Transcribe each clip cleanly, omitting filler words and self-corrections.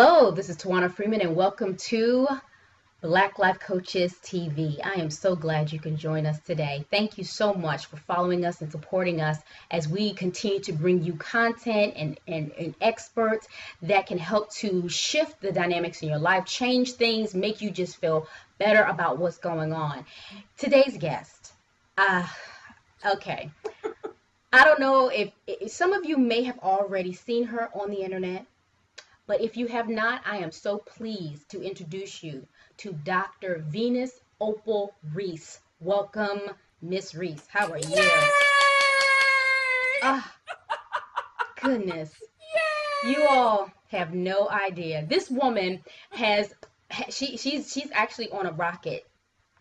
Hello, this is Towanna Freeman, and welcome to Black Life Coaches TV. I am so glad you can join us today. Thank you so much for following us and supporting us as we continue to bring you content and experts that can help to shift the dynamics in your life, change things, make you just feel better about what's going on. Today's guest, okay. I don't know if some of you may have already seen her on the internet. But if you have not, I am so pleased to introduce you to Dr. Venus Opal Reese. Welcome, Miss Reese. How are you? Yay! Ah, goodness. Yay! You all have no idea. This woman she's actually on a rocket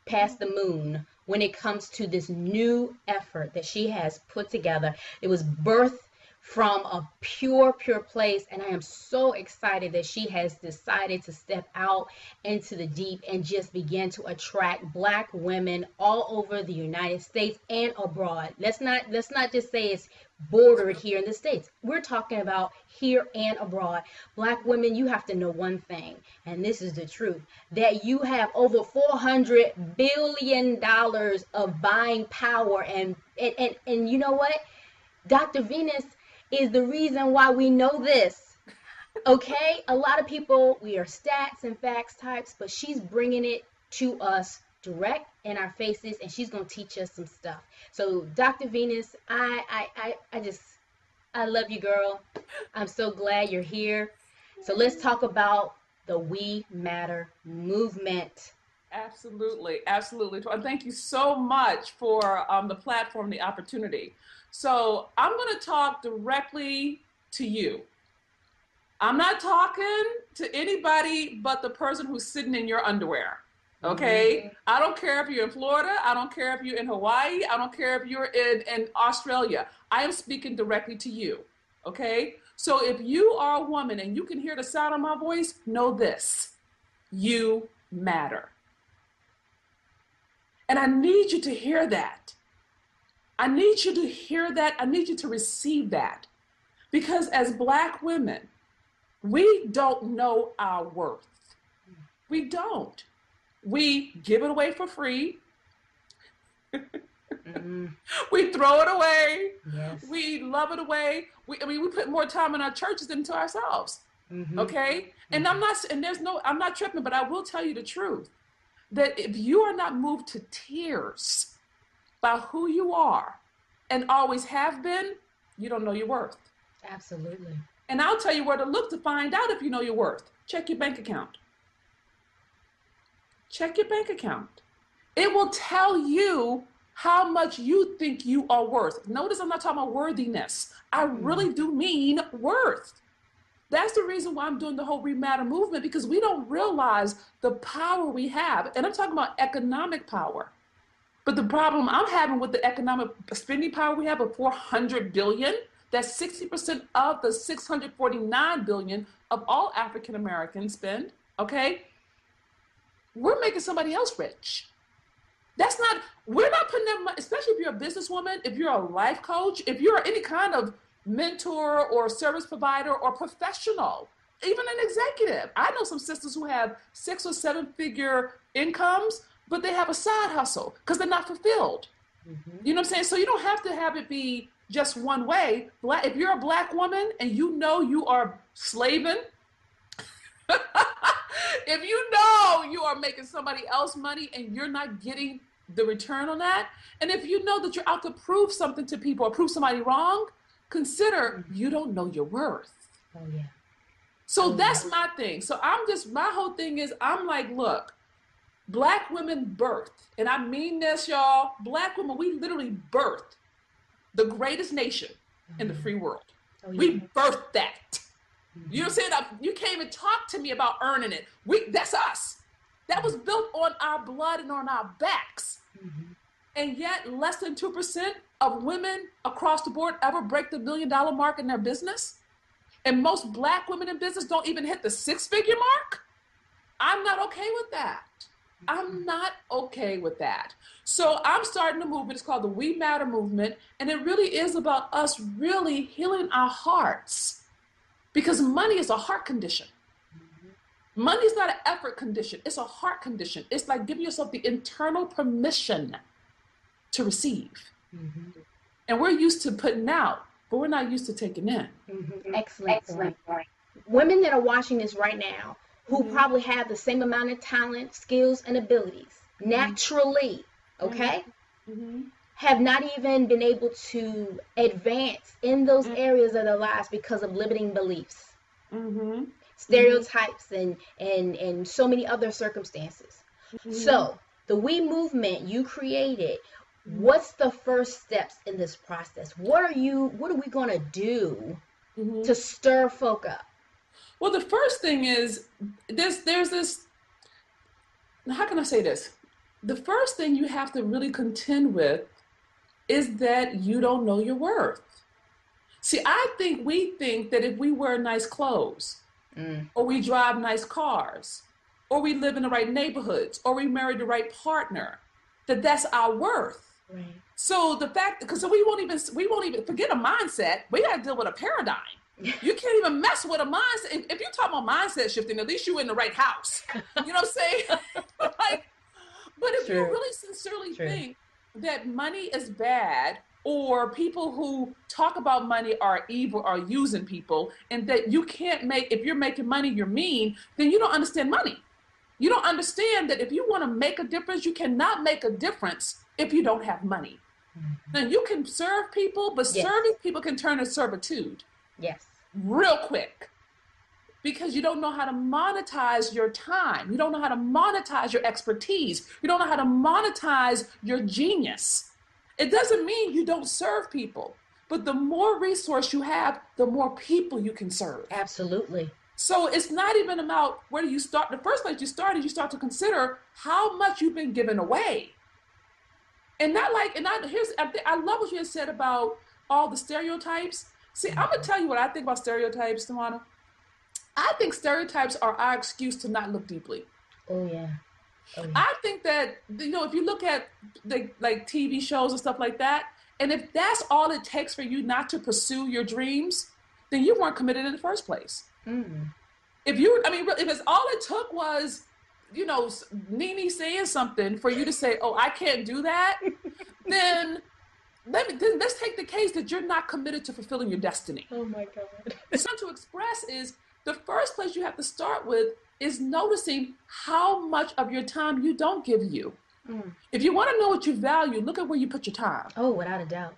past the moon when it comes to this new effort that she has put together. It was birthed from a pure place, and I am so excited that she has decided to step out into the deep and just begin to attract Black women all over the United States and abroad. Let's not just say it's bordered here in the States. We're talking about here and abroad. Black women, you have to know one thing, and this is the truth, that you have over $400 billion of buying power, and you know what? Dr. Venus is the reason why we know this. Okay? A lot of people, we are stats and facts types, but she's bringing it to us direct in our faces, and she's going to teach us some stuff. So, Dr. Venus, I love you, girl. I'm so glad you're here. So let's talk about the We Matter movement. Absolutely. And thank you so much for the platform, the opportunity. So I'm going to talk directly to you. I'm not talking to anybody but the person who's sitting in your underwear. Okay? Mm-hmm. I don't care if you're in Florida. I don't care if you're in Hawaii. I don't care if you're in Australia. I am speaking directly to you. Okay? So if you are a woman and you can hear the sound of my voice, know this. You matter. And I need you to hear that. I need you to hear that. I need you to receive that. Because as Black women, we don't know our worth. We don't. We give it away for free. Mm-hmm. We throw it away. Yes. We love it away. We put more time in our churches than to ourselves. Mm-hmm. Okay? And mm-hmm. I'm not tripping, but I will tell you the truth. That if you are not moved to tears by who you are and always have been, you don't know your worth. Absolutely. And I'll tell you where to look to find out if you know your worth. Check your bank account. Check your bank account. It will tell you how much you think you are worth. Notice I'm not talking about worthiness. I really do mean worth. That's the reason why I'm doing the whole We Matter movement, because we don't realize the power we have. And I'm talking about economic power. But the problem I'm having with the economic spending power we have of $400 billion, that's 60% of the $649 billion of all African Americans spend, okay? We're making somebody else rich. We're not putting that money, especially if you're a businesswoman, if you're a life coach, if you're any kind of mentor or service provider or professional, even an executive. I know some sisters who have 6 or 7 figure incomes, but they have a side hustle because they're not fulfilled. Mm-hmm. You know what I'm saying? So you don't have to have it be just one way. If you're a Black woman and you know you are slaving, if you know you are making somebody else money and you're not getting the return on that, and if you know that you're out to prove something to people or prove somebody wrong, consider you don't know your worth. Oh, yeah. So that's my thing. So my whole thing is, I'm like, look, Black women birthed, and I mean this, y'all, Black women, we literally birthed the greatest nation in the free world. Oh, yeah. We birthed that. Mm-hmm. You know what I'm saying? You can't even talk to me about earning it. That's us. That was built on our blood and on our backs. Mm-hmm. And yet less than 2% of women across the board ever break the $1 million mark in their business. And most Black women in business don't even hit the 6-figure mark. I'm not okay with that. I'm not okay with that. So I'm starting a movement. It's called the We Matter movement. And it really is about us really healing our hearts, because money is a heart condition. Money is not an effort condition. It's a heart condition. It's like giving yourself the internal permission to receive. Mm-hmm. And we're used to putting out, but we're not used to taking in. Mm-hmm. Excellent point. Women that are watching this right now who probably have the same amount of talent, skills, and abilities naturally, okay, have not even been able to advance in those areas of their lives because of limiting beliefs, stereotypes, and so many other circumstances. So the We movement you created, what's the first steps in this process? What are we going to do to stir folk up? Well, the first thing is there's this, how can I say this? The first thing you have to really contend with is that you don't know your worth. See, we think that if we wear nice clothes, or we drive nice cars, or we live in the right neighborhoods, or we marry the right partner, that's our worth. Right. So the fact, because we won't even forget a mindset. We got to deal with a paradigm. You can't even mess with a mindset. If you're talking about mindset shifting, at least you're in the right house. You know what I'm saying? Like, but if you really sincerely think that money is bad, or people who talk about money are evil, are using people, and that you can't if you're making money, you're mean, then you don't understand money. You don't understand that if you want to make a difference, you cannot make a difference if you don't have money. Now, you can serve people, but serving people can turn to servitude. Yes. Real quick. Because you don't know how to monetize your time. You don't know how to monetize your expertise. You don't know how to monetize your genius. It doesn't mean you don't serve people, but the more resource you have, the more people you can serve. Absolutely. So it's not even about where do you start. The first place you start is you start to consider how much you've been given away. I love what you had said about all the stereotypes. See, I'm going to tell you what I think about stereotypes, Towanna. I think stereotypes are our excuse to not look deeply. Oh, yeah. I think that, if you look at like TV shows and stuff like that, and if that's all it takes for you not to pursue your dreams, then you weren't committed in the first place. If it's all it took was, Nene saying something for you to say, oh, I can't do that, then let's take the case that you're not committed to fulfilling your destiny. Oh my God. Something to express is the first place you have to start with is noticing how much of your time you don't give you. If you want to know what you value, look at where you put your time. Oh, without a doubt.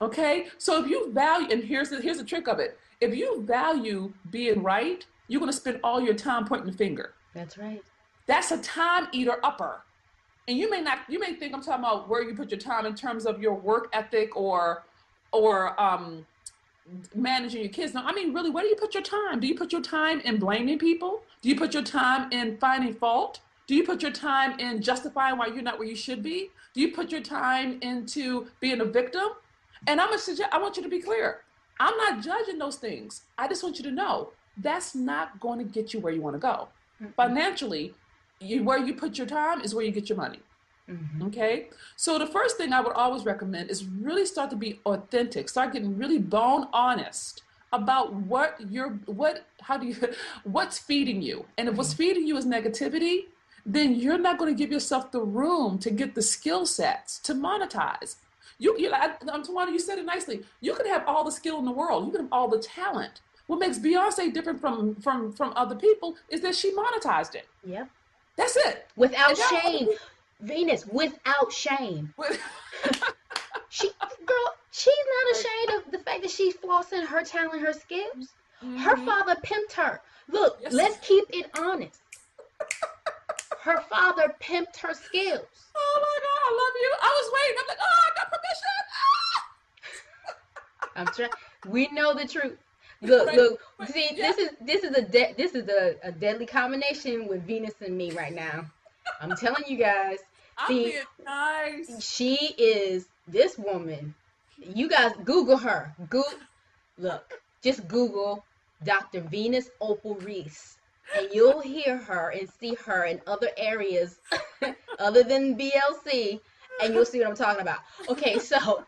Okay, so if you value, and here's the trick of it. If you value being right, you're going to spend all your time pointing the finger. That's right. That's a time eater upper. And you may think I'm talking about where you put your time in terms of your work ethic or managing your kids. No, I mean, really, where do you put your time? Do you put your time in blaming people? Do you put your time in finding fault? Do you put your time in justifying why you're not where you should be? Do you put your time into being a victim? And I want you to be clear. I'm not judging those things. I just want you to know that's not going to get you where you want to go. Financially, where you put your time is where you get your money. Okay? So the first thing I would always recommend is really start to be authentic. Start getting really bone honest about what's feeding you. And if what's feeding you is negativity, then you're not going to give yourself the room to get the skill sets to monetize. Towanna, you said it nicely. You could have all the skill in the world. You could have all the talent. What makes Beyonce different from other people is that she monetized it. Yep. That's it. Without shame. Venus, without shame. She's not ashamed of the fact that she's flossing her talent, her skills. Her father pimped her. Look, let's keep it honest. Her father pimped her skills. Oh my God, I love you. I was waiting. I'm like, oh, I got permission. I'm trying. We know the truth. Look. See, this is a deadly combination with Venus and me right now. I'm telling you guys. See, nice. She is this woman. You guys Google her. Just Google Dr. Venus Opal Reese. And you'll hear her and see her in other areas other than BLC, and you'll see what I'm talking about. Okay, so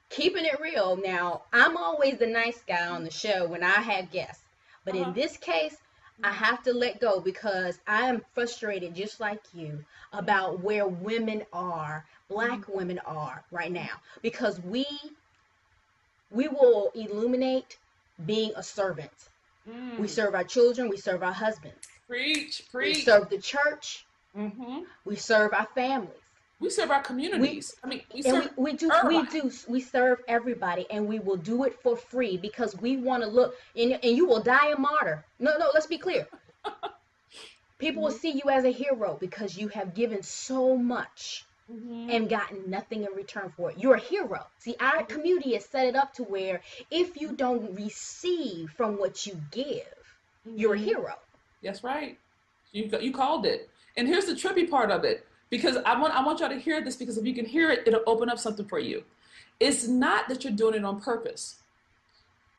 keeping it real now, I'm always the nice guy on the show when I have guests. But in this case, I have to let go because I am frustrated just like you about where women are, black women are right now. Because we will illuminate being a servant. We Mm. serve our children, we serve our husbands. Preach, We preach. serve the church, Mm-hmm. we serve our families. We serve our We communities. I mean, we and serve we everybody. do we serve everybody, and we will do it for free because we want to look, and you will die a martyr. No, let's be clear. People will see you as a hero because you have given so much Mm-hmm. and gotten nothing in return for it. You're a hero. See, our community is set it up to where if you don't receive from what you give, you're a Mm-hmm. hero. That's right. You called it. And here's the trippy part of it, because I want y'all to hear this, because if you can hear it, it'll open up something for you. It's not that you're doing it on purpose.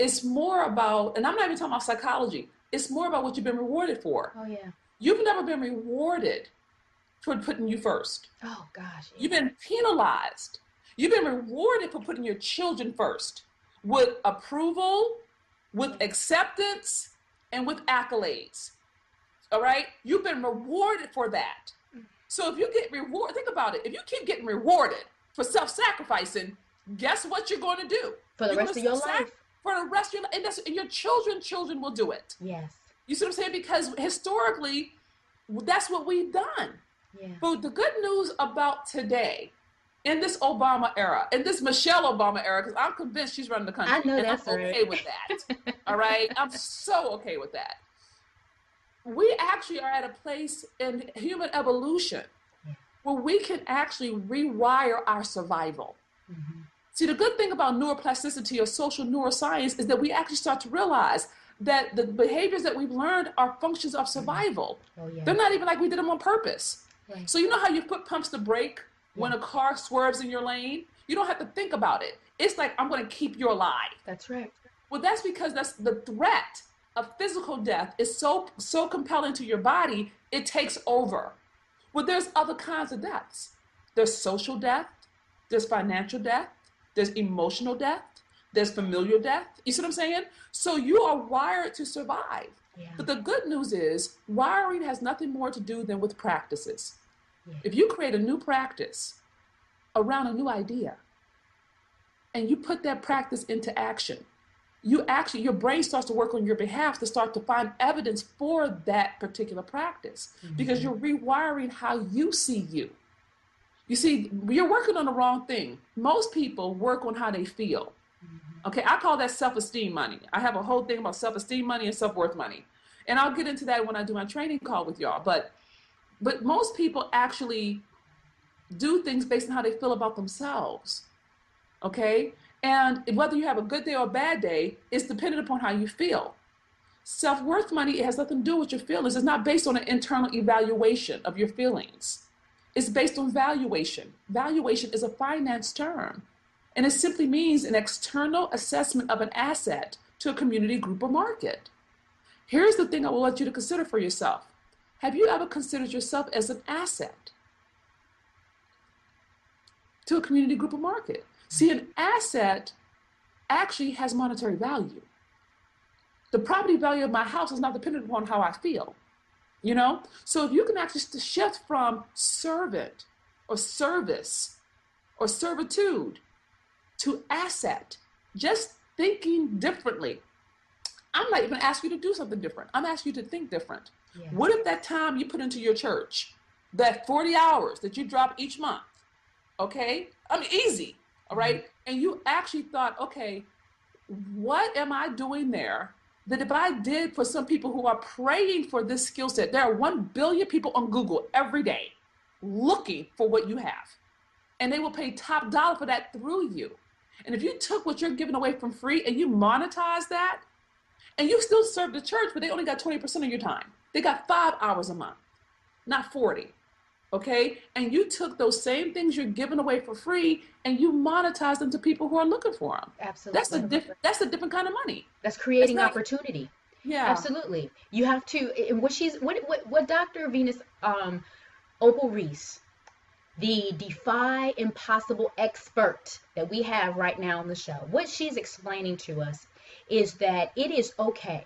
It's more about, and I'm not even talking about psychology. It's more about what you've been rewarded for. Oh yeah. You've never been rewarded for putting you first. Oh gosh. You've Yeah. been penalized. You've been rewarded for putting your children first with approval, with acceptance, and with accolades. All right? You've been rewarded for that. So if you get rewarded, think about it. If you keep getting rewarded for self-sacrificing, guess what you're going to do? For the You're rest of your life. for the rest of your life. And your children will do it. Yes. You see what I'm saying? Because historically, that's what we've done. Yeah. But the good news about today, in this Obama era, in this Michelle Obama era, because I'm convinced she's running the country. I know and that's I'm okay right. with that. All right? I'm so okay with that. We actually are at a place in human evolution where we can actually rewire our survival. Mm-hmm. See, the good thing about neuroplasticity or social neuroscience is that we actually start to realize that the behaviors that we've learned are functions of survival. Oh yeah. They're not even like we did them on purpose. Right. So you know how your foot pumps the brake when a car swerves in your lane? You don't have to think about it. It's like, I'm going to keep you alive. That's right. Well, that's because that's the threat of physical death is so compelling to your body, it takes over. Well, there's other kinds of deaths. There's social death, there's financial death, there's emotional death, there's familial death. You see what I'm saying? So you are wired to survive. Yeah. But the good news is wiring has nothing more to do than with practices. Yeah. If you create a new practice around a new idea and you put that practice into action, your brain starts to work on your behalf to start to find evidence for that particular practice, because you're rewiring how you see you. You see, you're working on the wrong thing. Most people work on how they feel. Okay, I call that self-esteem money. I have a whole thing about self-esteem money and self-worth money. And I'll get into that when I do my training call with y'all. But most people actually do things based on how they feel about themselves. Okay? And whether you have a good day or a bad day is dependent upon how you feel. Self-worth money, it has nothing to do with your feelings. It's not based on an internal evaluation of your feelings. It's based on valuation. Valuation is a finance term. And it simply means an external assessment of an asset to a community, group, or market. Here's the thing I will let you to consider for yourself. Have you ever considered yourself as an asset to a community, group, or market? See, an asset actually has monetary value. The property value of my house is not dependent upon how I feel, you know? So if you can actually shift from servant or service or servitude to asset, just thinking differently. I'm not even asking you to do something different. I'm asking you to think different. Yeah. What if that time you put into your church, that 40 hours that you drop each month, okay? I mean, easy, all right? And you actually thought, okay, what am I doing there that if I did for some people who are praying for this skill set? There are 1 billion people on Google every day looking for what you have. And they will pay top dollar for that through you. And if you took what you're giving away from free and you monetize that, and you still serve the church, but they only got 20% of your time. They got 5 hours a month, not 40. Okay? And you took those same things you're giving away for free and you monetize them to people who are looking for them. Absolutely. That's a different kind of money. That's creating opportunity. Yeah. Absolutely. You have to, and what Dr. Venus, Opal Reese, the Defy Impossible expert that we have right now on the show, what she's explaining to us is that it is okay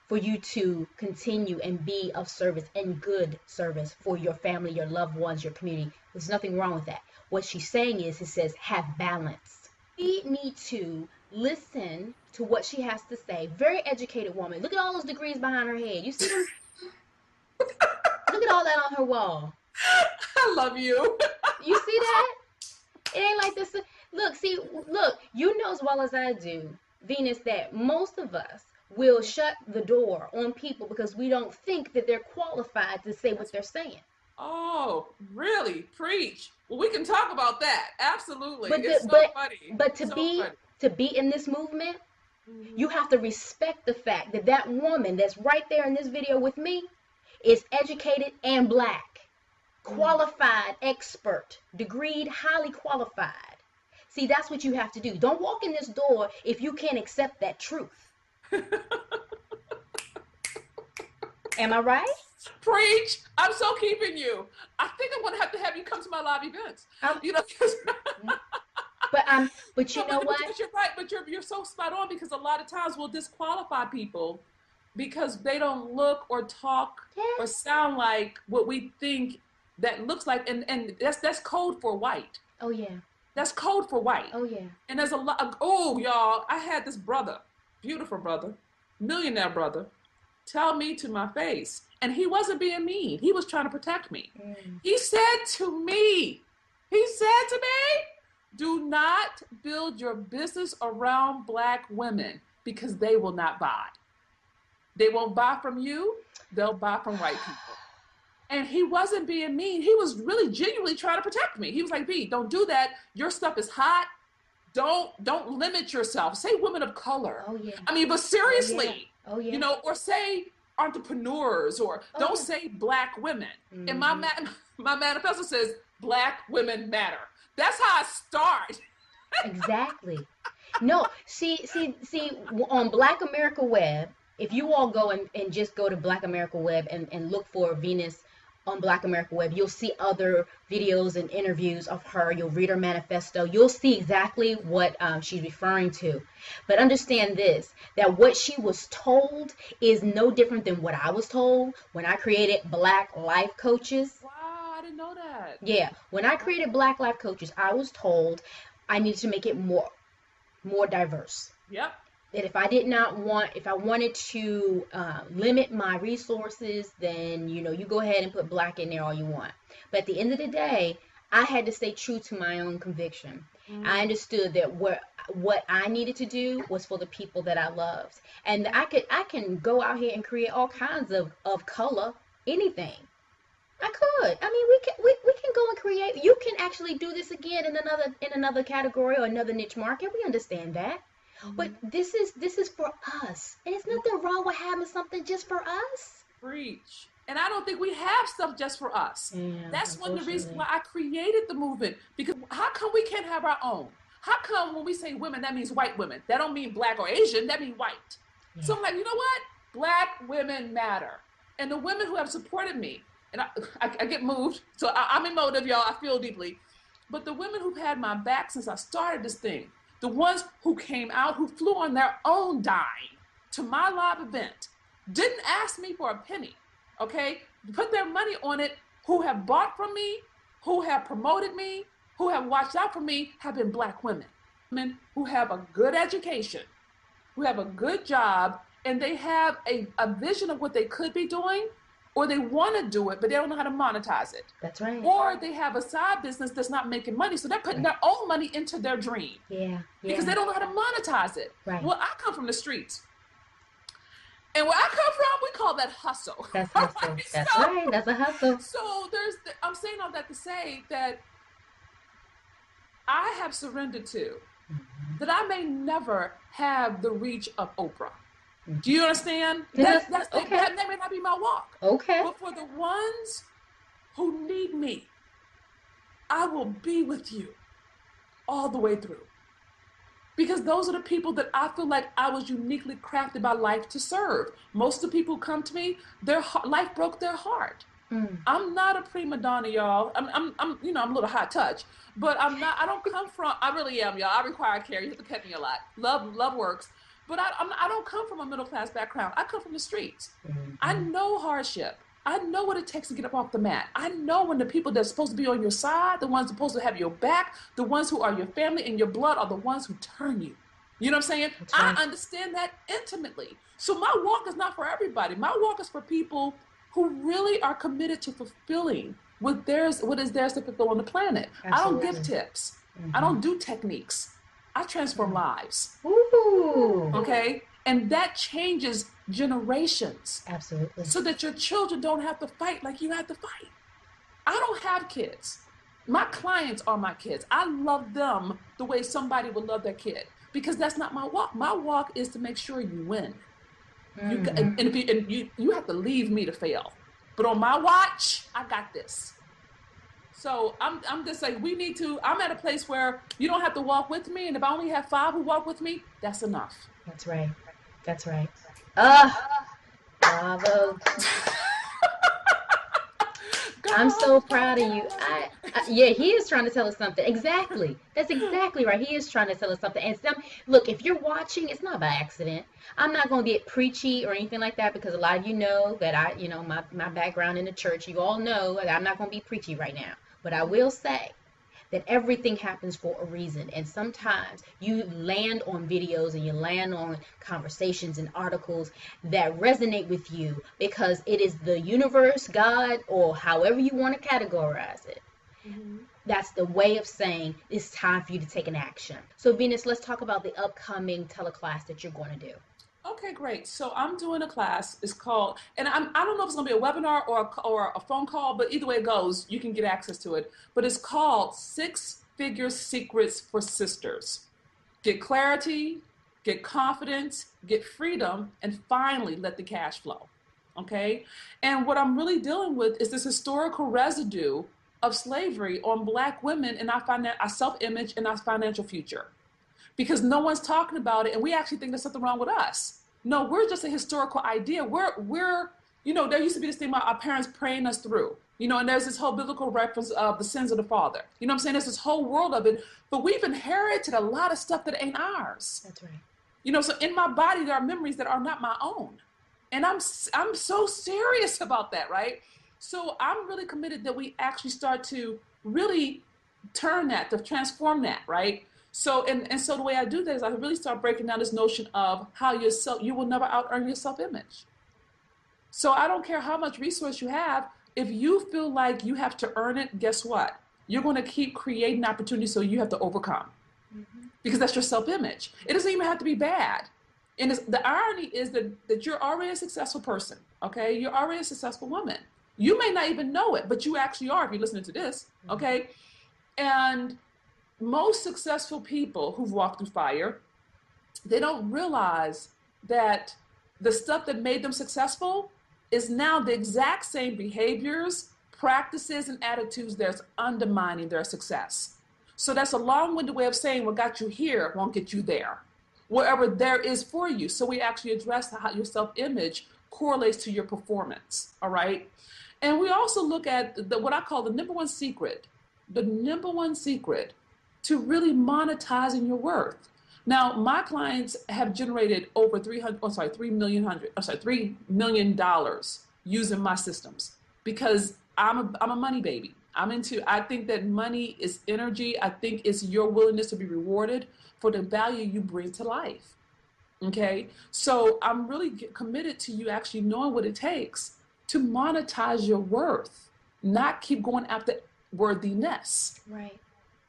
for you to continue and be of service and good service for your family, your loved ones, your community. There's nothing wrong with that. What she's saying is, it says, have balance. We need to listen to what she has to say. Very educated woman. Look at all those degrees behind her head. You see them? Look at all that on her wall. I love you. You see that? It ain't like this. Look, you know as well as I do, Venus, that most of us will shut the door on people because we don't think that they're qualified to say what they're saying. Oh, really? Preach. Well, we can talk about that. Absolutely. But it's so funny. But to be in this movement, you have to respect the fact that that woman that's right there in this video with me is educated and Black, qualified, expert, degreed, highly qualified. See, that's what you have to do. Don't walk in this door if you can't accept that truth. Am I right? Preach. I'm so keeping you. I think I'm going to have you come to my live events. You know, but you know what? But you're right. But you're so spot on, because a lot of times we'll disqualify people because they don't look or talk or sound like what we think that looks like, and that's code for white. Oh yeah. That's code for white. Oh yeah. And there's a lot of, y'all, I had this brother, beautiful brother, millionaire brother, tell me to my face, and he wasn't being mean. He was trying to protect me. He said to me, do not build your business around Black women because they will not buy. They won't buy from you. They'll buy from white people. And he wasn't being mean. He was really genuinely trying to protect me. He was like, B, don't do that. Your stuff is hot. Don't limit yourself. Say women of color. Oh, yeah. I mean, but seriously, Oh, yeah. you know, or say entrepreneurs, or don't say Black women. And my manifesto says Black women matter. That's how I start. Exactly. No, see, on Black America Web, if you all go and just go to Black America Web and look for Venus on Black America Web, you'll see other videos and interviews of her. You'll read her manifesto. You'll see exactly what she's referring to. But understand this, that what she was told is no different than what I was told when I created Black Life Coaches. Wow, I didn't know that. Yeah, when I created Black Life Coaches, I was told I needed to make it more diverse. Yep. That if I wanted to limit my resources, then, you know, you go ahead and put Black in there all you want. But at the end of the day, I had to stay true to my own conviction. I understood that what I needed to do was for the people that I loved. And I can go out here and create all kinds of color, anything. I could. I mean, we can go and create. You can actually do this again in another category or another niche market. We understand that. But this is for us, and it's nothing wrong with having something just for us. Preach. And I don't think we have stuff just for us. Yeah, that's one of the reasons why I created the movement. Because how come we can't have our own? How come when we say women, that means white women? That don't mean Black or Asian. That means white. Yeah. So I'm like, you know what? Black women matter. And the women who have supported me, and I get moved. So I'm emotive, y'all. I feel deeply. But the women who've had my back since I started this thing, the ones who came out, who flew on their own dime to my live event, didn't ask me for a penny, okay? Put their money on it, who have bought from me, who have promoted me, who have watched out for me, have been Black women. Women who have a good education, who have a good job, and they have a vision of what they could be doing, or they want to do it, but they don't know how to monetize it. That's right. Or they have a side business that's not making money, so they're putting their own money into their dream. Yeah. Because they don't know how to monetize it. Right. Well, I come from the streets. And where I come from, we call that hustle. That's hustle. Right? That's right. That's a hustle. So I'm saying all that to say that I have surrendered to, that I may never have the reach of Oprah. Do you understand? That may not be my walk. Okay. But for the ones who need me, I will be with you all the way through. Because those are the people that I feel like I was uniquely crafted by life to serve. Most of the people who come to me, life broke their heart. I'm not a prima donna, y'all. I'm a little hot touch, but I don't come from, I really am, y'all. I require care. You have to pet me a lot. Love works. But I don't come from a middle class background. I come from the streets. Mm-hmm. I know hardship. I know what it takes to get up off the mat. I know when the people that's supposed to be on your side, the ones supposed to have your back, the ones who are your family and your blood are the ones who turn you. You know what I'm saying? Right. I understand that intimately. So my walk is not for everybody. My walk is for people who really are committed to fulfilling what is theirs to fulfill on the planet. Absolutely. I don't give tips. Mm-hmm. I don't do techniques. I transform lives. Ooh. Okay? And that changes generations. Absolutely. So that your children don't have to fight like you had to fight. I don't have kids. My clients are my kids. I love them the way somebody would love their kid, because that's not my walk. My walk is to make sure you win. Mm-hmm. You have to leave me to fail. But on my watch, I got this. So I'm just like, I'm at a place where you don't have to walk with me. And if I only have 5 who walk with me, that's enough. That's right. That's right. Bravo. I'm so proud of you. Yeah, he is trying to tell us something. Exactly. That's exactly right. He is trying to tell us something. And look, if you're watching, it's not by accident. I'm not going to get preachy or anything like that, because a lot of you know that my background in the church, you all know that I'm not going to be preachy right now. But I will say that everything happens for a reason. And sometimes you land on videos and you land on conversations and articles that resonate with you because it is the universe, God, or however you want to categorize it. Mm-hmm. That's the way of saying it's time for you to take an action. So Venus, let's talk about the upcoming teleclass that you're going to do. Okay, great. So I'm doing a class. It's called, and I don't know if it's going to be a webinar or a phone call, but either way it goes, you can get access to it. But it's called 6-Figure Secrets for Sisters. Get clarity, get confidence, get freedom, and finally let the cash flow. Okay? And what I'm really dealing with is this historical residue of slavery on Black women and our self-image and our financial future. Because no one's talking about it, and we actually think there's something wrong with us. No, we're just a historical idea. We're there used to be this thing about our parents praying us through, and there's this whole biblical reference of the sins of the father. You know what I'm saying? There's this whole world of it, but we've inherited a lot of stuff that ain't ours. That's right. So in my body, there are memories that are not my own. And I'm so serious about that, right? So I'm really committed that we actually start to really turn that, to transform that, right? So so the way I do that is I really start breaking down this notion of how you will never out-earn your self-image. So I don't care how much resource you have. If you feel like you have to earn it, guess what? You're going to keep creating opportunities so you have to overcome. Mm-hmm. Because that's your self-image. It doesn't even have to be bad. And the irony is that you're already a successful person, okay? You're already a successful woman. You may not even know it, but you actually are if you're listening to this, okay? And most successful people who've walked through fire, they don't realize that the stuff that made them successful is now the exact same behaviors, practices, and attitudes that's undermining their success. So that's a long-winded way of saying what got you here won't get you there, wherever there is for you. So we actually address how your self-image correlates to your performance, all right? And we also look at what I call the number one secret to really monetizing your worth. Now, my clients have generated over $3 million using my systems because I'm a money baby. I think that money is energy. I think it's your willingness to be rewarded for the value you bring to life. Okay? So I'm really committed to you actually knowing what it takes to monetize your worth, not keep going after worthiness. Right.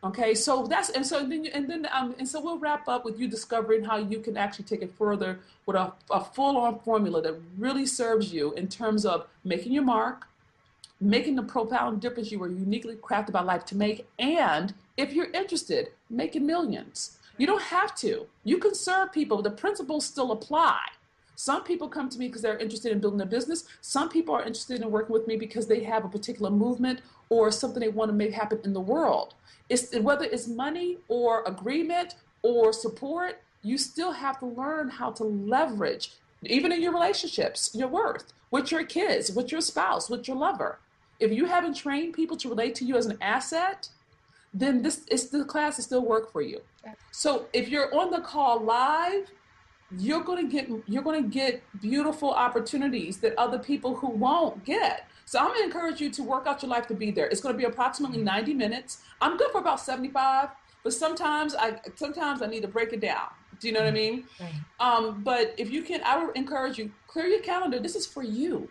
Okay, so so we'll wrap up with you discovering how you can actually take it further with a full-on formula that really serves you in terms of making your mark, making the profound difference you were uniquely crafted by life to make, and if you're interested, making millions. You don't have to. You can serve people. The principles still apply. Some people come to me because they're interested in building a business. Some people are interested in working with me because they have a particular movement or something they want to make happen in the world. Whether it's money or agreement or support, you still have to learn how to leverage, even in your relationships, your worth, with your kids, with your spouse, with your lover. If you haven't trained people to relate to you as an asset, then the class is still work for you. So if you're on the call live, you're going to get beautiful opportunities that other people who won't get. So I'm going to encourage you to work out your life to be there. It's going to be approximately 90 minutes. I'm good for about 75, but sometimes I need to break it down. Do you know what I mean? Right. But if you can, I would encourage you, clear your calendar. This is for you.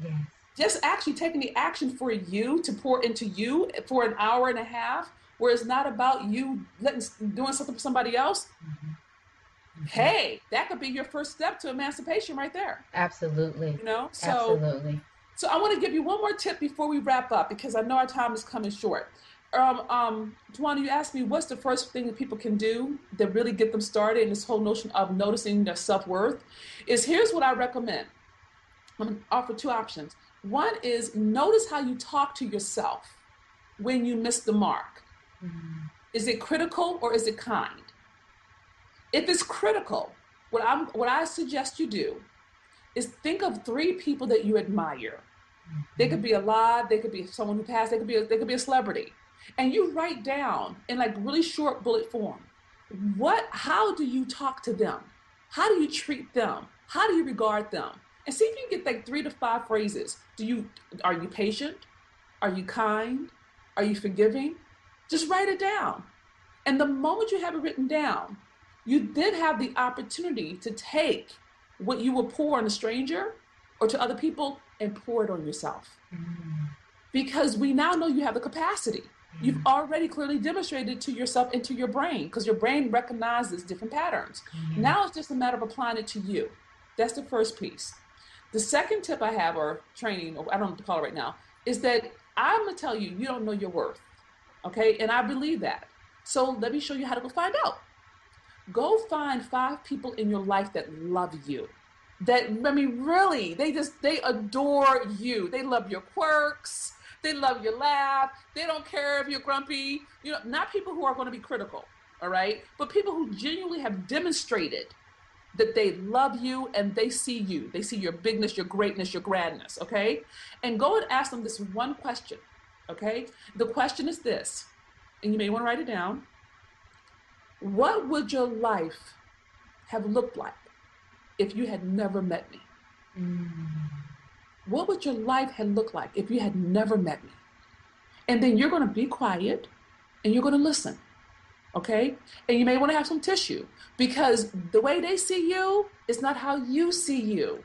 Yes. Just actually taking the action for you to pour into you for an hour and a half, where it's not about you doing something for somebody else. Mm-hmm. Hey, that could be your first step to emancipation right there. Absolutely. You know, Absolutely. So I want to give you one more tip before we wrap up, because I know our time is coming short. Towanna, you asked me what's the first thing that people can do that really get them started in this whole notion of noticing their self-worth. Here's what I recommend. I'm going to offer two options. One is notice how you talk to yourself when you miss the mark. Mm-hmm. Is it critical or is it kind? If it's critical, what I suggest you do is think of 3 people that you admire. Mm-hmm. They could be alive, they could be someone who passed, they could be a celebrity. And you write down in like really short bullet form, how do you talk to them? How do you treat them? How do you regard them? And see if you can get like 3 to 5 phrases. Are you patient? Are you kind? Are you forgiving? Just write it down. And the moment you have it written down, you then have the opportunity to take what you will pour on a stranger or to other people and pour it on yourself. Mm-hmm. Because we now know you have the capacity. Mm-hmm. You've already clearly demonstrated to yourself and to your brain, because your brain recognizes different patterns. Mm-hmm. Now it's just a matter of applying it to you. That's the first piece. The second tip I have, or training, or I don't know what to call it right now, is that I'm going to tell you, you don't know your worth. Okay? And I believe that. So let me show you how to go find out. Go find 5 people in your life that love you. Really, they adore you. They love your quirks. They love your laugh. They don't care if you're grumpy. You know, not people who are going to be critical, all right? But people who genuinely have demonstrated that they love you and they see you. They see your bigness, your greatness, your grandness, okay? And go and ask them this one question, okay? The question is this, and you may want to write it down. What would your life have looked like if you had never met me? Mm-hmm. What would your life have looked like if you had never met me? And then you're going to be quiet and you're going to listen. Okay? And you may want to have some tissue, because the way they see you is not how you see you.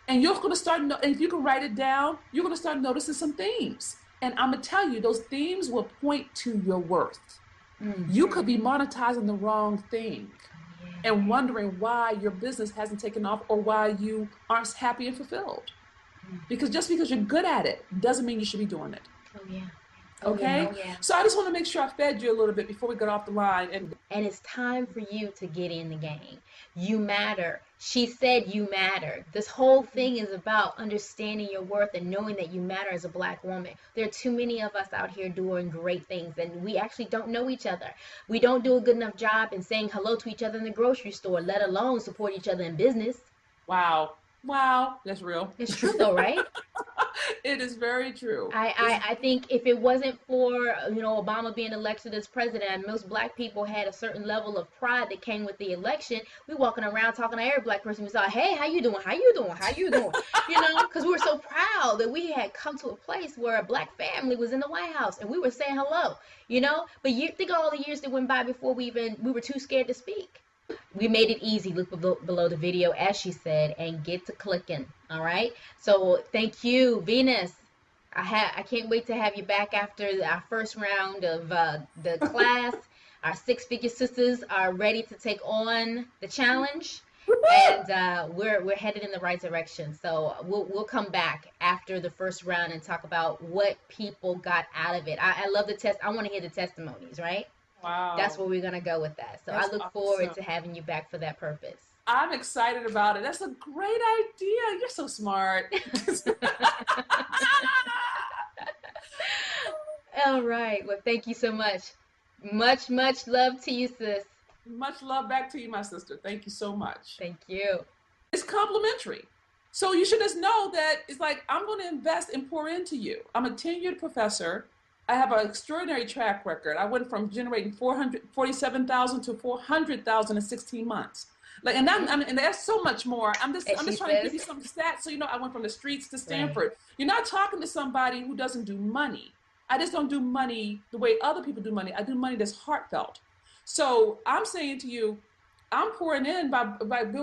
And you're going to start, and if you can write it down, you're going to start noticing some themes. And I'm going to tell you, those themes will point to your worth. Mm-hmm. You could be monetizing the wrong thing and wondering why your business hasn't taken off or why you aren't happy and fulfilled. Because just because you're good at it doesn't mean you should be doing it. Oh, yeah. Okay? Oh, yeah. So I just want to make sure I fed you a little bit before we got off the line. And it's time for you to get in the game. You matter. She said you matter. This whole thing is about understanding your worth and knowing that you matter as a Black woman. There are too many of us out here doing great things, and we actually don't know each other. We don't do a good enough job in saying hello to each other in the grocery store, let alone support each other in business. Wow, that's real. It's true though, right? It is very true. I think if it wasn't for, Obama being elected as president, and most Black people had a certain level of pride that came with the election, we walking around talking to every Black person we saw, hey, how you doing? How you doing? How you doing? Because we were so proud that we had come to a place where a Black family was in the White House and we were saying hello, But you think of all the years that went by before we were too scared to speak. We made it easy. Look below the video, as she said, and get to clicking. All right. So thank you, Venus. I can't wait to have you back after our first round of the class. Our 6-figure sisters are ready to take on the challenge, and we're headed in the right direction. So we'll come back after the first round and talk about what people got out of it. I love the test. I want to hear the testimonies, right? Wow. That's where we're going to go with that. So I look forward to having you back for that purpose. I'm excited about it. That's a great idea. You're so smart. All right. Well, thank you so much. Much, much love to you, sis. Much love back to you, my sister. Thank you so much. Thank you. It's complimentary. So you should just know that it's like, I'm going to invest and pour into you. I'm a tenured professor. I have an extraordinary track record. I went from generating $447,000 to $400,000 in 16 months. Like, and I mean, and there's so much more. I'm just As she trying to give says, you some stats. So, you know, I went from the streets to right. Stanford. You're not talking to somebody who doesn't do money. I just don't do money the way other people do money. I do money that's heartfelt. So I'm saying to you, I'm pouring in by building